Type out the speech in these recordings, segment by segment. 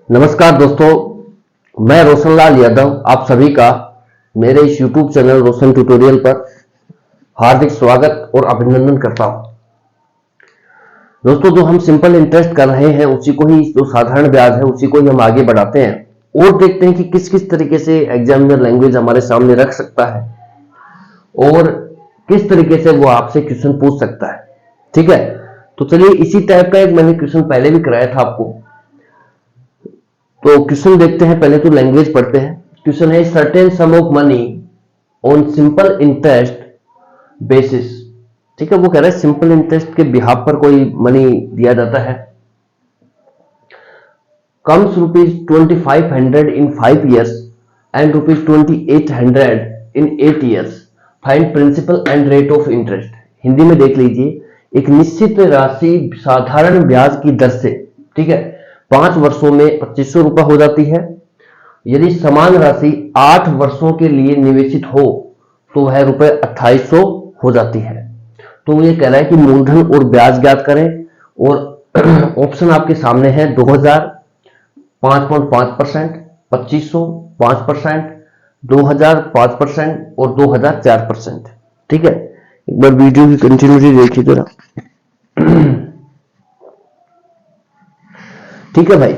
नमस्कार दोस्तों, मैं रोशनलाल यादव आप सभी का मेरे इस YouTube चैनल रोशन ट्यूटोरियल पर हार्दिक स्वागत और अभिनंदन करता हूं। दोस्तों, जो हम सिंपल इंटरेस्ट कर रहे हैं उसी को ही, जो साधारण ब्याज है उसी को ही हम आगे बढ़ाते हैं और देखते हैं कि किस किस तरीके से एग्जामिनर लैंग्वेज हमारे सामने रख सकता है और किस तरीके से वो आपसे क्वेश्चन पूछ सकता है। ठीक है, तो चलिए इसी टाइप का एक मैंने क्वेश्चन पहले भी कराया था आपको। तो क्वेश्चन देखते हैं, पहले तो लैंग्वेज पढ़ते हैं। क्वेश्चन है certain some of money on simple interest basis. ठीक है, वो कह रहा है सिंपल इंटरेस्ट के बिहाफ पर कोई मनी दिया जाता है। Comes ₹2500 in 5 years and ₹2800 in 8 years। Find principal and rate of interest. Hindi में देख लीजिए, एक निश्चित राशि साधारण ब्याज की दर से, ठीक है, 5 वर्षों में ₹2500 हो जाती है। यदि समान राशि 8 वर्षों के लिए निवेशित हो तो वह ₹2800 हो जाती है। तो ये कह रहा है कि मूलधन और ब्याज ज्ञात करें और ऑप्शन आपके सामने है 2000 5.5%, 2500 5%, 2000 5% और 2000 4%। ठीक है, एक बार वीडियो की कंटिन्यूटी देखिए जरा। ठीक है भाई,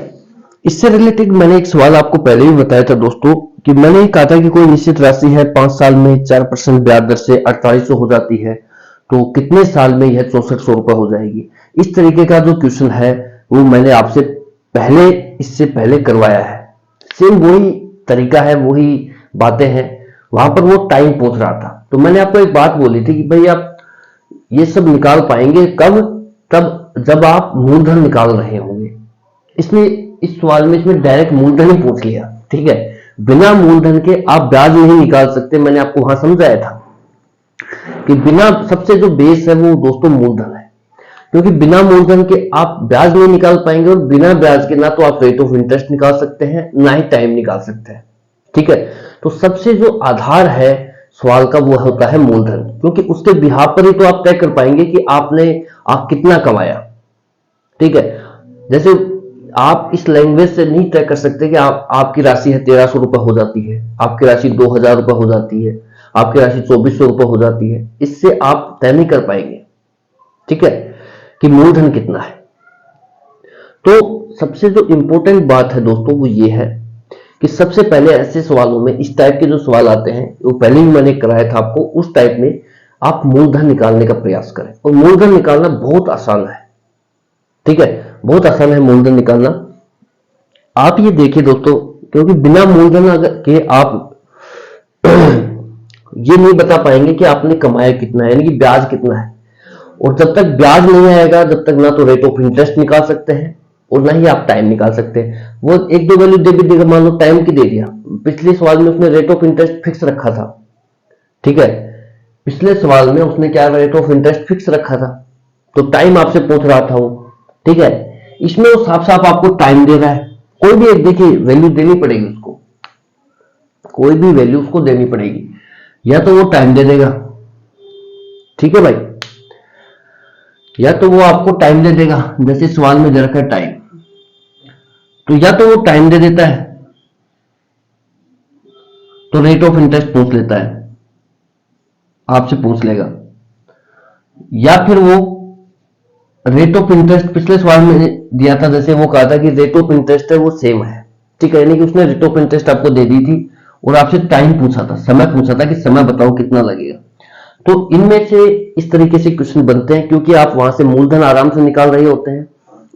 इससे रिलेटेड मैंने एक सवाल आपको पहले भी बताया था दोस्तों, कि मैंने कहा था कि कोई निश्चित राशि है 5 साल में 4% ब्याज दर से 4800 हो जाती है, तो कितने साल में यह 6400 हो जाएगी। इस तरीके का जो क्वेश्चन है वो मैंने आपसे पहले, इससे पहले करवाया है। सेम वही तरीका है, वही बातें हैं। वहां पर वो टाइम पूछ रहा था, तो मैंने आपको एक बात बोली थी कि भाई आप ये सब निकाल पाएंगे कब, तब जब आप मूलधन निकाल रहे होंगे। इसमें इस सवाल में इसमें डायरेक्ट मूलधन ही पूछ लिया। ठीक है, बिना मूलधन के आप ब्याज नहीं निकाल सकते। मैंने आपको वहां समझाया था कि बिना, सबसे जो बेस है वो दोस्तों मूलधन है, क्योंकि बिना मूलधन के आप ब्याज नहीं निकाल पाएंगे और बिना ब्याज के ना तो आप रेट ऑफ इंटरेस्ट निकाल सकते हैं ना ही टाइम निकाल सकते हैं। ठीक है, तो सबसे जो आधार है सवाल का वो होता है मूलधन, क्योंकि उसके बिहाफ पर ही तो आप तय कर पाएंगे कि आप कितना कमाया। ठीक है, जैसे आप इस लैंग्वेज से नहीं तय कर सकते कि आपकी राशि है 1300 हो जाती है, आपकी राशि 2000 हो जाती है, आपकी राशि 2400 हो जाती है। इससे आप तय नहीं कर पाएंगे, ठीक है, कि मूलधन कितना है। तो सबसे जो इंपॉर्टेंट बात है दोस्तों वो ये है कि सबसे पहले ऐसे सवालों में, इस टाइप के जो सवाल आते हैं, वो पहले ही मैंने कराया था आपको, उस टाइप में आप मूलधन निकालने का प्रयास करें। और मूलधन निकालना बहुत आसान है। ठीक है, बहुत आसान है मूलधन निकालना। आप ये देखिए दोस्तों, क्योंकि बिना मूलधन अगर के आप ये नहीं बता पाएंगे कि आपने कमाया कितना है, यानी कि ब्याज कितना है। और जब तक ब्याज नहीं आएगा, जब तक ना तो रेट ऑफ इंटरेस्ट निकाल सकते हैं और ना ही आप टाइम निकाल सकते हैं। वो एक दो वैल्यू दे भी देगा, मान लो टाइम की दे दिया। पिछले सवाल में उसने रेट ऑफ इंटरेस्ट फिक्स रखा था। ठीक है, पिछले सवाल में उसने क्या रेट ऑफ इंटरेस्ट फिक्स रखा था, तो टाइम आपसे पूछ रहा था वो। ठीक है, इसमें वो साफ साफ आपको टाइम दे रहा है। कोई भी एक देखिए वैल्यू देनी पड़ेगी उसको, कोई भी वैल्यू उसको देनी पड़ेगी, या तो वो टाइम दे देगा, ठीक है भाई, या तो वो आपको टाइम दे देगा। जैसे सवाल में दे रखा है टाइम, तो या तो वो टाइम दे देता है तो रेट ऑफ इंटरेस्ट पूछ लेता है, आपसे पूछ लेगा, या फिर वो रेट ऑफ इंटरेस्ट पिछले सवाल में दिया था, जैसे वो कहा था कि रेट ऑफ इंटरेस्ट है वो सेम है। ठीक है, यानी कि उसने रेट ऑफ इंटरेस्ट आपको दे दी थी और आपसे टाइम पूछा था, समय पूछा था कि समय बताओ कितना लगेगा। तो इनमें से इस तरीके से क्वेश्चन बनते हैं, क्योंकि आप वहां से मूलधन आराम से निकाल रहे होते हैं,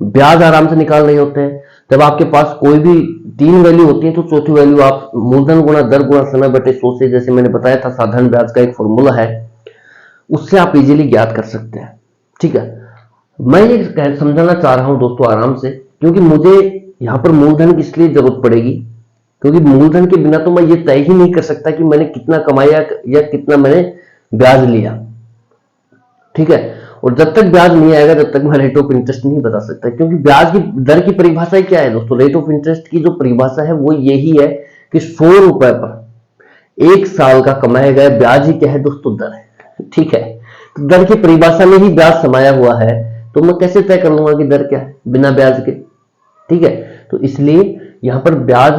ब्याज आराम से निकाल रहे होते हैं। जब आपके पास कोई भी 3 वैल्यू होती है तो चौथी वैल्यू आप मूलधन गुणा दर गुणा समय बटे 100 से, जैसे मैंने बताया था साधारण ब्याज का एक फॉर्मूला है, उससे आप इजीली ज्ञात कर सकते हैं। ठीक है, मैं ये समझाना चाह रहा हूं दोस्तों आराम से, क्योंकि मुझे यहां पर मूलधन की इसलिए जरूरत पड़ेगी, क्योंकि मूलधन के बिना तो मैं ये तय ही नहीं कर सकता कि मैंने कितना कमाया या कितना मैंने ब्याज लिया। ठीक है, और जब तक ब्याज नहीं आएगा तब तक मैं रेट ऑफ इंटरेस्ट नहीं बता सकता, क्योंकि ब्याज की दर की परिभाषा क्या है दोस्तों, रेट ऑफ इंटरेस्ट की जो परिभाषा है वो यही है कि 100 रुपए पर 1 साल का कमाया गया ब्याज ही क्या है दोस्तों? दर है। ठीक है, तो दर की परिभाषा में ही ब्याज समाया हुआ है, तो मैं कैसे तय कर लूंगा कि दर क्या है बिना ब्याज के? ठीक है, तो इसलिए यहां पर ब्याज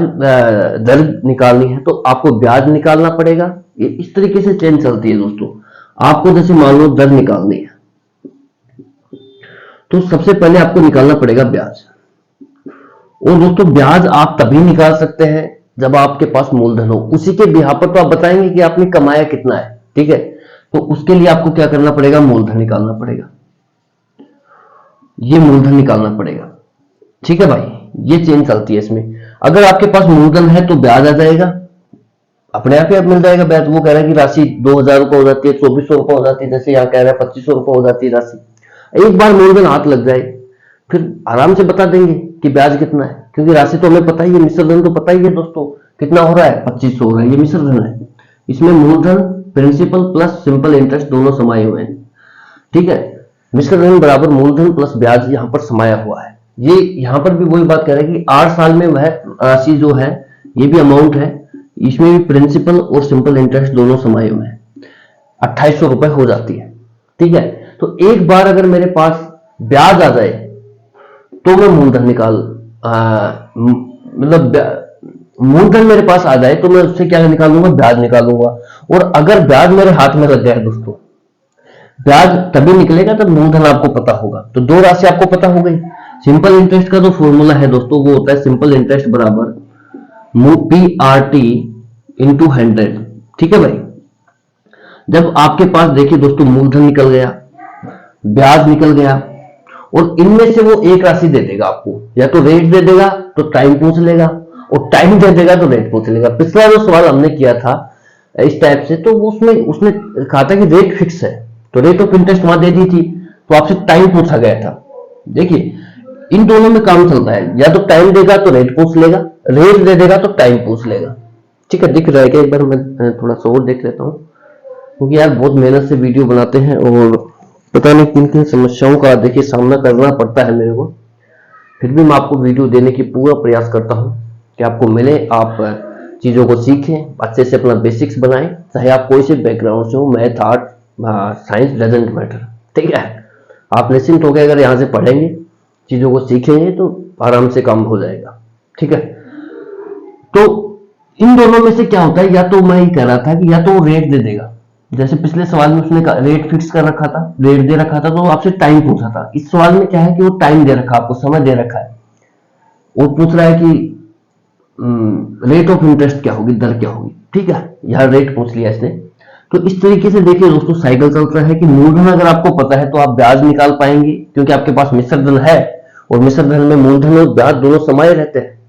दर निकालनी है तो आपको ब्याज निकालना पड़ेगा। ये इस तरीके से चेन चलती है दोस्तों। आपको जैसे मान लो दर निकालनी है, तो सबसे पहले आपको निकालना पड़ेगा ब्याज। और दोस्तों ब्याज आप तभी निकाल सकते हैं जब आपके पास मूलधन हो। उसी के बिहार पर तो आप बताएंगे कि आपने कमाया कितना है। ठीक है, तो उसके लिए आपको क्या करना पड़ेगा? मूलधन निकालना पड़ेगा। ये मूलधन निकालना पड़ेगा। ठीक है भाई, ये चेन चलती है इसमें। अगर आपके पास मूलधन है तो ब्याज आ जाएगा, अपने आप ही आप मिल जाएगा ब्याज। वो कह रहा है कि राशि 2000 रुपये हो जाती है, 2400 रुपये हो जाती है, जैसे यहाँ कह रहा है 2500 रुपये हो जाती है राशि। एक बार मूलधन हाथ लग जाए फिर आराम से बता देंगे कि ब्याज कितना है, क्योंकि राशि तो हमें पता ही है, मिश्र धन तो पता ही है दोस्तों कितना हो रहा है, 2500 हो रहा है। ये मिश्र धन है, इसमें मूलधन प्रिंसिपल प्लस सिंपल इंटरेस्ट दोनों समाये हुए हैं। ठीक है, मिश्र धन बराबर मूलधन प्लस ब्याज यहाँ पर समाया हुआ है। ये यहाँ पर भी वही बात कह रहा है कि 8 साल में वह राशि जो है, ये भी अमाउंट है, इसमें भी प्रिंसिपल और सिंपल इंटरेस्ट दोनों समाये हुए हैं, 2800 रुपए हो जाती है। ठीक है, तो एक बार अगर मेरे पास ब्याज आ जाए तो मैं मूलधन निकाल मतलब मूलधन मेरे पास आ जाए तो मैं उससे क्या निकालूंगा? ब्याज निकालूंगा। और अगर ब्याज मेरे हाथ में लग गया दोस्तों, ब्याज तभी निकलेगा जब मूलधन आपको पता होगा। तो दो राशि आपको पता हो गई। सिंपल इंटरेस्ट का जो फॉर्मूला है दोस्तों वो होता है सिंपल इंटरेस्ट बराबर PRT इंटू 100। ठीक है भाई, जब आपके पास देखिए दोस्तों मूलधन निकल गया, ब्याज निकल गया, और इनमें से वो एक राशि दे देगा आपको, या तो रेट दे देगा तो टाइम पूछ लेगा, और टाइम दे देगा तो रेट पूछ लेगा। पिछला जो सवाल हमने किया था इस टाइप से, तो उसमें उसने कहा था कि रेट फिक्स है, तो रेट ऑफ इंटरेस्ट वहां दे दी थी, तो आपसे टाइम पूछा गया था। देखिए इन दोनों में काम चलता है, या तो टाइम देगा तो रेट पूछ लेगा, रेट दे देगा तो टाइम पूछ लेगा। ठीक है, दिख रहा है कि एक बार मैं थोड़ा सा और देख लेता हूँ, क्योंकि यार बहुत मेहनत से वीडियो बनाते हैं और पता नहीं किन किन समस्याओं का देखिए सामना करना पड़ता है मेरे को। फिर भी मैं आपको वीडियो देने की पूरा प्रयास करता हूँ कि आपको मिले, आप चीज़ों को सीखें, अच्छे से अपना बेसिक्स बनाएं, चाहे आप कोई से बैकग्राउंड से हो, math, art, science doesn't matter. ठीक है, आप निश्चिंत होकर अगर यहाँ से पढ़ेंगे, चीज़ों को सीखेंगे तो आराम से काम हो जाएगा। ठीक है, तो इन दोनों में से क्या होता है, या तो मैं ये कह रहा था कि या तो वो रेट दे देगा, जैसे पिछले सवाल में उसने रेट फिक्स कर रखा था, रेट दे रखा था, तो आपसे टाइम पूछा था। इस सवाल में क्या है कि वो टाइम दे रखा, आपको समय दे रखा है, वो पूछ रहा है कि रेट ऑफ इंटरेस्ट क्या होगी, दर क्या होगी। ठीक है, यह रेट पूछ लिया इसने। तो इस तरीके से देखिए दोस्तों साइकिल चल रहा है कि मूलधन अगर आपको पता है तो आप ब्याज निकाल पाएंगे, क्योंकि आपके पास मिश्र धन है, और मिश्र धन में मूलधन और ब्याज दोनों समाये रहते हैं।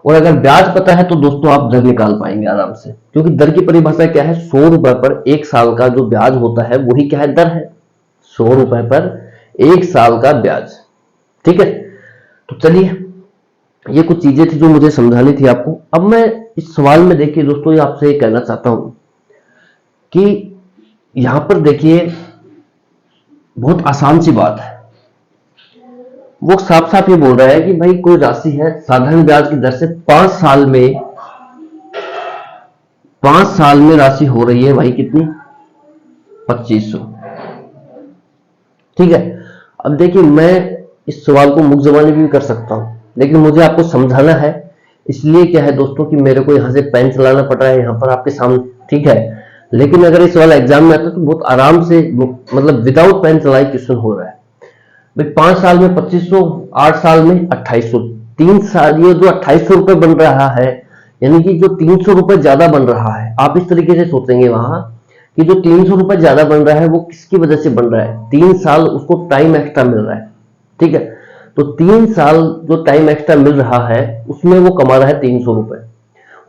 और अगर ब्याज पता है तो दोस्तों आप दर निकाल पाएंगे आराम से, क्योंकि दर की परिभाषा क्या है, 100 रुपए पर 1 साल का जो ब्याज होता है वही क्या है, दर है। 100 रुपए पर 1 साल का ब्याज। ठीक है, तो चलिए ये कुछ चीजें थी जो मुझे समझानी थी आपको। अब मैं इस सवाल में देखिए दोस्तों ये आपसे ये कहना चाहता हूं कि यहां पर देखिए बहुत आसान सी बात है, वो साफ साफ ये बोल रहा है कि भाई कोई राशि है साधारण ब्याज की दर से 5 साल में राशि हो रही है भाई कितनी, 2500। ठीक है, अब देखिए मैं इस सवाल को मुख जबानी भी कर सकता हूं, लेकिन मुझे आपको समझाना है, इसलिए क्या है दोस्तों कि मेरे को यहां से पेन चलाना पड़ रहा है यहां पर आपके सामने। ठीक है, लेकिन अगर ये सवाल एग्जाम में आता तो बहुत आराम से, मतलब विदाउट पेन चलाए क्वेश्चन हो रहा है। भाई 5 साल में 2500, 8 साल में 2800, 3 साल, ये जो 2800 रुपए बन रहा है, यानी कि जो 300 रुपए ज्यादा बन रहा है, आप इस तरीके से सोचेंगे वहां कि जो 300 रुपए ज्यादा बन रहा है वो किसकी वजह से बन रहा है, 3 साल उसको टाइम एक्स्ट्रा मिल रहा है। ठीक है, तो 3 साल जो टाइम एक्स्ट्रा मिल रहा है उसमें वो कमा रहा है 300 रुपए।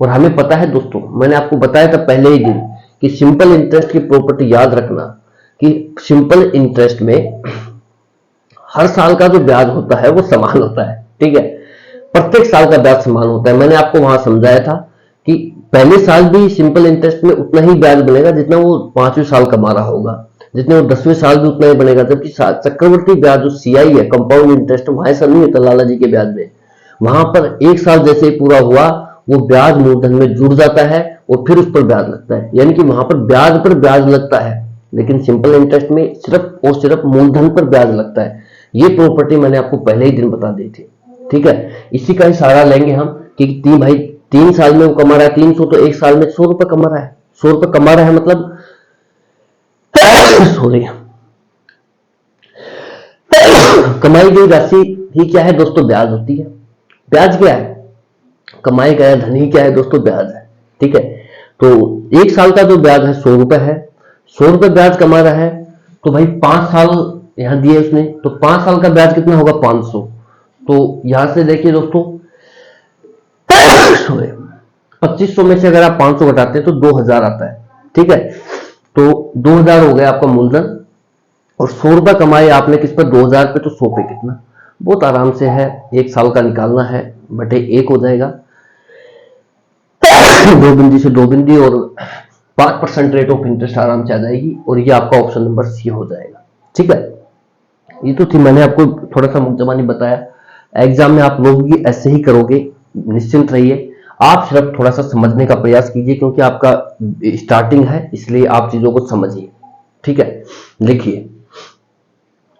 और हमें पता है दोस्तों, मैंने आपको बताया था पहले ही दिन कि सिंपल इंटरेस्ट की प्रॉपर्टी याद रखना कि सिंपल इंटरेस्ट में हर साल का जो ब्याज होता है वो समान होता है। ठीक है, प्रत्येक साल का ब्याज समान होता है। मैंने आपको वहां समझाया था कि पहले साल भी सिंपल इंटरेस्ट में उतना ही ब्याज बनेगा जितना वो 5वें साल कमा रहा होगा, जितने वो 10वें साल भी उतना ही बनेगा। जबकि चक्रवर्ती ब्याज जो CI है, कंपाउंड इंटरेस्ट, वहां ऐसा नहीं होता लाला जी के ब्याज में। वहां पर 1 साल जैसे ही पूरा हुआ वो ब्याज मूलधन में जुड़ जाता है और फिर उस पर ब्याज लगता है, यानी कि वहां पर ब्याज लगता है, लेकिन सिंपल इंटरेस्ट में सिर्फ और सिर्फ मूलधन पर ब्याज लगता है। ये प्रॉपर्टी मैंने आपको पहले ही दिन बता दी थी, ठीक है। इसी का ही सहारा लेंगे हम कि भाई 3 साल में वो कमा रहा है 300, तो 1 साल में 100 रुपए कमा रहा है। 100 रुपए कमा रहा है मतलब सॉरी, कमाई गई राशि ही क्या है दोस्तों? ब्याज होती है। ब्याज क्या है? कमाई गया धन ही क्या है दोस्तों? ब्याज है, ठीक है। तो 1 साल का जो ब्याज है 100 रुपए है, 100 रुपए ब्याज कमा रहा है, तो भाई 5 साल यहां दिए उसने, तो 5 साल का ब्याज कितना होगा? 500। तो यहां से देखिए दोस्तों 2500 में से अगर आप 500 घटाते हैं तो 2000 आता है, ठीक है। तो 2000 हो गया आपका मूलधन, और 100 रुपए कमाए आपने किस पर? 2000 पे, तो 100 पे कितना? बहुत आराम से है, 1 साल का निकालना है, बटे 1 हो जाएगा, 2 बिंदी से 2 बिंदी, और 5% रेट ऑफ इंटरेस्ट आराम से आ जाएगी, और ये आपका ऑप्शन नंबर सी हो जाएगा, ठीक है। ये तो थी, मैंने आपको थोड़ा सा मुकदमा नहीं बताया। एग्जाम में आप लोग भी ऐसे ही करोगे, निश्चिंत रहिए। आप सिर्फ थोड़ा सा समझने का प्रयास कीजिए, क्योंकि आपका स्टार्टिंग है, इसलिए आप चीजों को समझिए, ठीक है। देखिए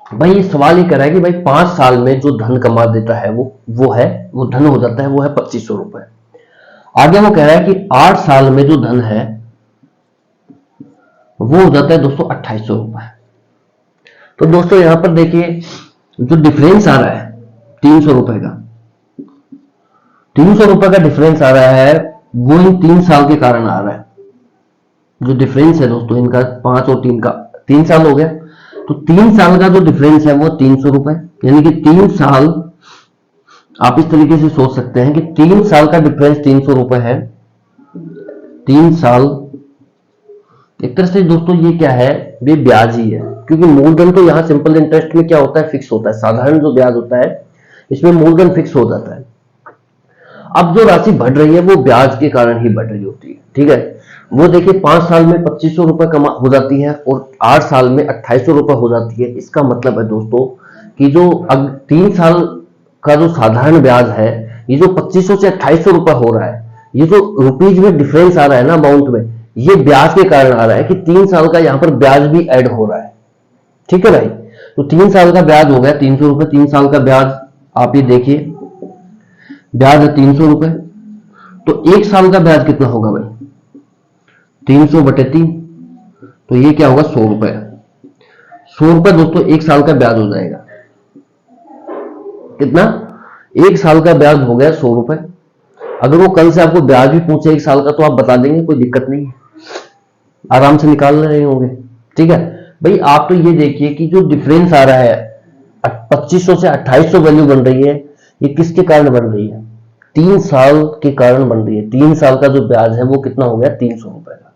भाई, ये सवाल ये कर रहा है कि भाई 5 साल में जो धन कमा देता है वो धन हो जाता है, वो है 2500 रुपए। आगे वो कह रहा है कि 8 साल में जो धन है वो हो जाता है दोस्तों 2800 रुपए। तो दोस्तों यहां पर देखिए, जो डिफरेंस आ रहा है 300 रुपए का, 300 रुपए का डिफरेंस आ रहा है, वो इन 3 साल के कारण आ रहा है। जो डिफरेंस है दोस्तों इनका 5 और 3 का, 3 साल हो गया, तो 3 साल का जो डिफरेंस है वो 300 रुपए, यानी कि 3 साल, आप इस तरीके से सोच सकते हैं कि 3 साल का डिफरेंस 300 रुपए है। 3 साल, एक तरह से दोस्तों ये क्या है? ये ब्याज ही है, क्योंकि मूलधन तो यहां सिंपल इंटरेस्ट में क्या होता है? फिक्स होता है। साधारण जो ब्याज होता है इसमें मूलधन फिक्स हो जाता है। अब जो राशि बढ़ रही है वो ब्याज के कारण ही बढ़ रही होती है, ठीक है। वो देखिए 5 साल में 2500 रुपए कमा हो जाती है, और 8 साल में 2800 रुपए हो जाती है। इसका मतलब है दोस्तों कि जो 3 साल का जो साधारण ब्याज है, ये जो 2500 से 2800 रुपए हो रहा है, ये जो रुपीज में डिफरेंस आ रहा है ना अमाउंट में, ये ब्याज के कारण आ रहा है कि 3 साल का यहां पर ब्याज भी ऐड हो रहा है, ठीक है भाई। तो 3 साल का ब्याज हो गया 300 रुपए, 3 साल का ब्याज आप ये देखिए, ब्याज है 300 रुपए, तो 1 साल का ब्याज कितना होगा भाई? 300 बटे 3, तो ये क्या होगा? 100 रुपए। 100 रुपए दोस्तों 1 साल का ब्याज हो जाएगा। कितना? 1 साल का ब्याज हो गया 100 रुपए। अगर वो कल से आपको ब्याज भी पूछे 1 साल का, तो आप बता देंगे, कोई दिक्कत नहीं है, आराम से निकाल रहे होंगे, ठीक है भाई। आप तो ये देखिए कि जो डिफरेंस आ रहा है 2500 से 2800 वैल्यू बन रही है, ये किसके कारण बन रही है? 3 साल के कारण बन रही है। 3 साल का जो ब्याज है वो कितना हो गया? 300 रुपए का।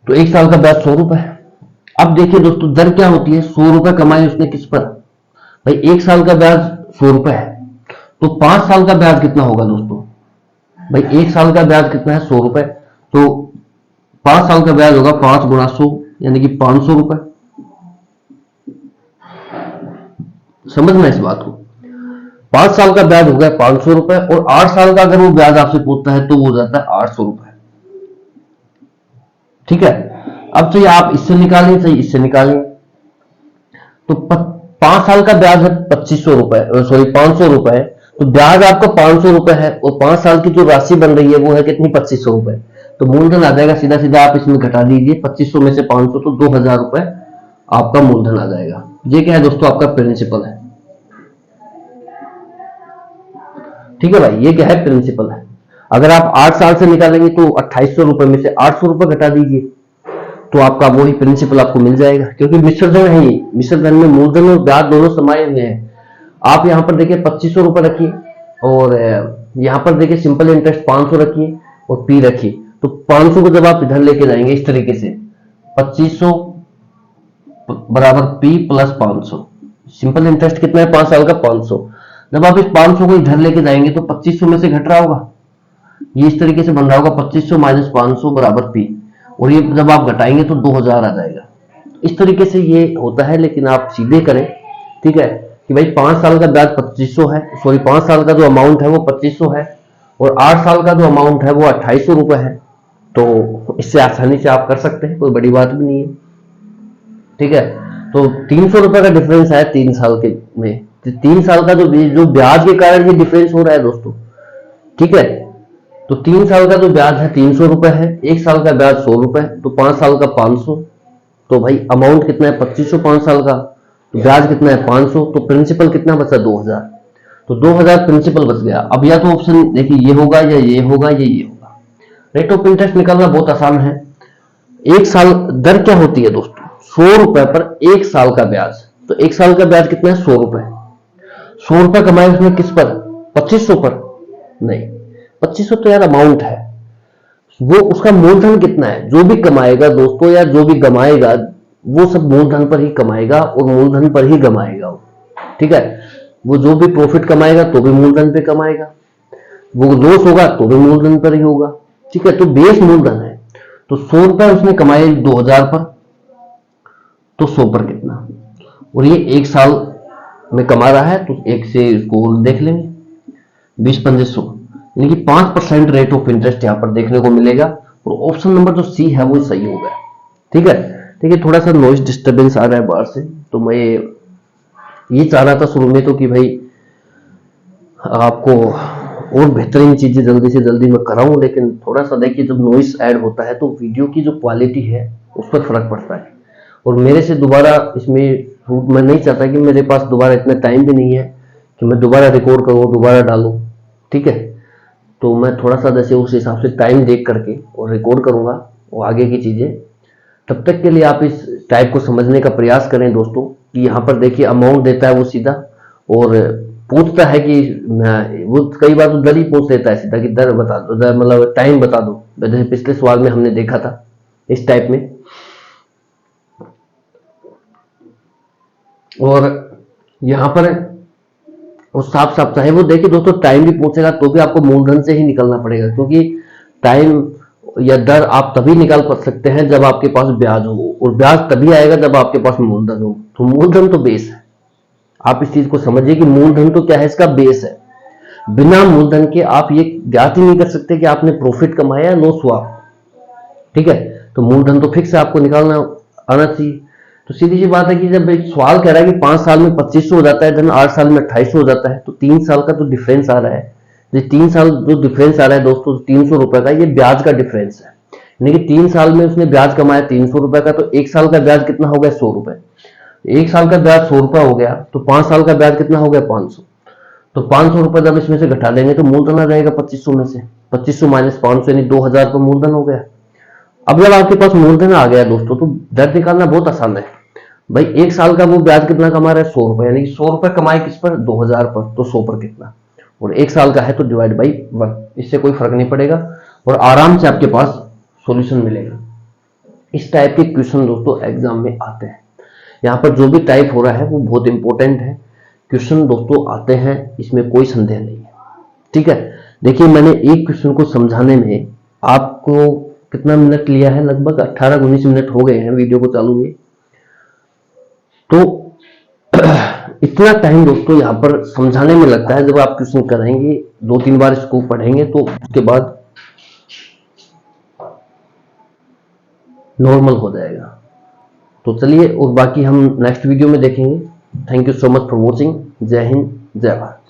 तो 1 साल का ब्याज 100 रुपए। अब देखिए दोस्तों दर क्या होती है? 100 रुपए कमाए उसने किस पर? भाई 1 साल का ब्याज 100 रुपए है, तो 5 साल का ब्याज कितना होगा दोस्तों? भाई 1 साल का ब्याज कितना है? 100 रुपए, तो 5 साल का ब्याज होगा 5 गुणा 100, यानी कि 500 रुपए। समझना इस बात को, 5 साल का ब्याज हो गया 500 रुपए, और 8 साल का अगर वो ब्याज आपसे पूछता है तो वो हो जाता है 800 रुपए, ठीक है। अब चाहिए आप इससे निकालें, चाहिए इससे निकालें, तो 5 साल का ब्याज है 2500 रुपए, सॉरी 500 रुपए, तो ब्याज आपका 500 रुपए है, और 5 साल की जो राशि बन रही है वो है कितनी? 2500 रुपए। तो मूलधन आ जाएगा, सीधा सीधा आप इसमें घटा दीजिए 2500 में से 500, तो 2000 रुपए आपका मूलधन आ जाएगा। ये क्या है दोस्तों? आपका प्रिंसिपल है, ठीक है भाई। ये क्या है? प्रिंसिपल है। अगर आप 8 साल से निकालेंगे तो 2800 रुपए में से 800 रुपए घटा दीजिए, तो आपका वही प्रिंसिपल आपको मिल जाएगा, क्योंकि मिश्र धन है ये। मिश्र धन में मूलधन और ब्याज दोनों समाये हुए हैं। आप यहां पर देखिए 2500 रुपए रखिए, और यहां पर देखिए सिंपल इंटरेस्ट 500 रखिए, और पी रखिए। तो 500 को जब आप इधर लेके जाएंगे इस तरीके से, 2500 बराबर पी प्लस 500, सिंपल इंटरेस्ट कितना है? 5 साल का 500। जब आप इस 500 को इधर लेके जाएंगे तो 2500 में से घट रहा होगा, ये इस तरीके से बन रहा होगा 2500 माइनस 500 बराबर पी, और ये जब आप घटाएंगे तो 2000 आ जाएगा। इस तरीके से ये होता है, लेकिन आप सीधे करें, ठीक है, कि भाई 5 साल का ब्याज 2500 है, सॉरी 5 साल का जो अमाउंट है वो 2500 है, और 8 साल का जो अमाउंट है वो 2800 रुपए है। तो इससे आसानी से आप कर सकते हैं, कोई बड़ी बात भी नहीं है। ठीक है, तो 300 रुपए का डिफरेंस है 3 साल के में। तो 3 साल का जो ब्याज के कारण ये डिफरेंस हो रहा है दोस्तों। ठीक है, तो 3 साल का जो ब्याज है 300 रुपए है, 1 साल का ब्याज 100 रुपए, तो 5 साल का 500। तो भाई अमाउंट कितना है 2500 5 साल का, तो ब्याज कितना है 500, तो प्रिंसिपल कितना बचा 2000। तो 2000 प्रिंसिपल बच गया। अब या तो ऑप्शन देखिए ये होगा या ये होगा या ये होगा। रेट ऑफ इंटरेस्ट निकालना बहुत आसान है। 1 साल दर क्या होती है दोस्तों, 100 रुपए पर 1 साल का ब्याज। तो 1 साल का ब्याज कितना है 100 रुपए। 100 रुपए कमाए उसने किस पर, 2500 पर नहीं, 2500 तो यार अमाउंट है। वो उसका मूलधन कितना है, जो भी कमाएगा दोस्तों या जो भी कमाएगा वो सब मूलधन पर ही कमाएगा और मूलधन पर ही कमाएगा वो। ठीक है, वो जो भी प्रॉफिट कमाएगा तो भी मूलधन पे कमाएगा, वो लॉस होगा तो भी मूलधन पर ही होगा। ठीक है, तो बेस मूलधन है। तो 100 रुपए उसने कमाए 2000 पर, तो 100 पर कितना, और ये 1 साल में कमा रहा है, तो एक से इसको देख लेंगे 20 2500, यानी कि 5% रेट ऑफ इंटरेस्ट यहाँ पर देखने को मिलेगा। और ऑप्शन नंबर जो सी है वो सही होगा। ठीक है, देखिए थोड़ा सा नॉइज डिस्टरबेंस आ रहा है बाहर से, तो मैं ये चाह रहा था शुरू में तो कि भाई आपको और बेहतरीन चीजें जल्दी से जल्दी मैं कराऊं, लेकिन थोड़ा सा देखिए जब नॉइस ऐड होता है तो वीडियो की जो क्वालिटी है उस पर फर्क पड़ता है। और मेरे से दोबारा इसमें मैं नहीं चाहता कि मेरे पास दोबारा इतना टाइम भी नहीं है कि मैं दोबारा रिकॉर्ड करूं दोबारा डालूं। ठीक है, तो मैं थोड़ा सा जैसे उस हिसाब से टाइम देख करके और रिकॉर्ड करूंगा और आगे की चीजें। तब तक के लिए आप इस टाइप को समझने का प्रयास करें दोस्तों कि यहाँ पर देखिए अमाउंट देता है वो सीधा, और पूछता है कि वो कई बार तो दर ही पूछ लेता है सीधा कि दर बता दो, दर मतलब टाइम बता दो, जैसे पिछले सवाल में हमने देखा था इस टाइप में। और यहाँ पर वो साफ साफ चाहे वो देखिए दोस्तों टाइम भी पूछेगा तो भी आपको मूलधन से ही निकलना पड़ेगा, क्योंकि टाइम या दर आप तभी निकाल सकते हैं जब आपके पास ब्याज हो, और ब्याज तभी आएगा जब आपके पास मूलधन हो। तो मूलधन तो बेस है, आप इस चीज को समझिए कि मूलधन तो क्या है, इसका बेस है। बिना मूलधन के आप ये ज्ञात ही नहीं कर सकते कि आपने प्रॉफिट कमाया या लॉस हुआ। ठीक है, तो मूलधन तो फिक्स है, आपको निकालना आना चाहिए। तो सीधी सी बात है कि जब एक सवाल कह रहा है कि 5 साल में 2500 हो जाता है, धन 8 साल में 2800 हो जाता है, तो 3 साल का जो डिफरेंस आ रहा है, ये 3 साल जो डिफरेंस आ रहा है दोस्तों 300 रुपए का, ये ब्याज का डिफरेंस है। यानी कि 3 साल में उसने ब्याज कमाया 300 रुपए का, तो 1 साल का ब्याज कितना हो गया 100 रुपए। 1 साल का ब्याज 100 रुपए हो गया, तो 5 साल का ब्याज कितना हो गया 500। तो 500 रुपए जब इसमें से घटा देंगे तो मूलधन आ जाएगा 2500 में से, 2500 माइनस 500 यानी 2000 का मूलधन हो गया। अब जब आपके पास मूलधन आ गया दोस्तों तो दर निकालना बहुत आसान है। भाई 1 साल का वो ब्याज कितना कमा रहा है 100 रुपए, यानी कि 100 रुपए कमाए किस पर 2000 पर, तो 100 पर कितना, और 1 साल का है तो डिवाइड बाई 1, इससे कोई फर्क नहीं पड़ेगा और आराम से आपके पास सॉल्यूशन मिलेगा। इस टाइप के क्वेश्चन दोस्तों एग्जाम में आते हैं। यहाँ पर जो भी टाइप हो रहा है वो बहुत इंपॉर्टेंट है, क्वेश्चन दोस्तों आते हैं, इसमें कोई संदेह नहीं है। ठीक है, देखिए मैंने एक क्वेश्चन को समझाने में आपको कितना मिनट लिया है, लगभग 18-19 मिनट हो गए हैं वीडियो को चालू हुए। तो इतना टाइम दोस्तों यहाँ पर समझाने में लगता है, जब आप क्वेश्चन करेंगे 2-3 बार इसको पढ़ेंगे तो उसके बाद नॉर्मल हो जाएगा। तो चलिए और बाकी हम नेक्स्ट वीडियो में देखेंगे। Thank you so much for watching. जय हिंद, जय भारत।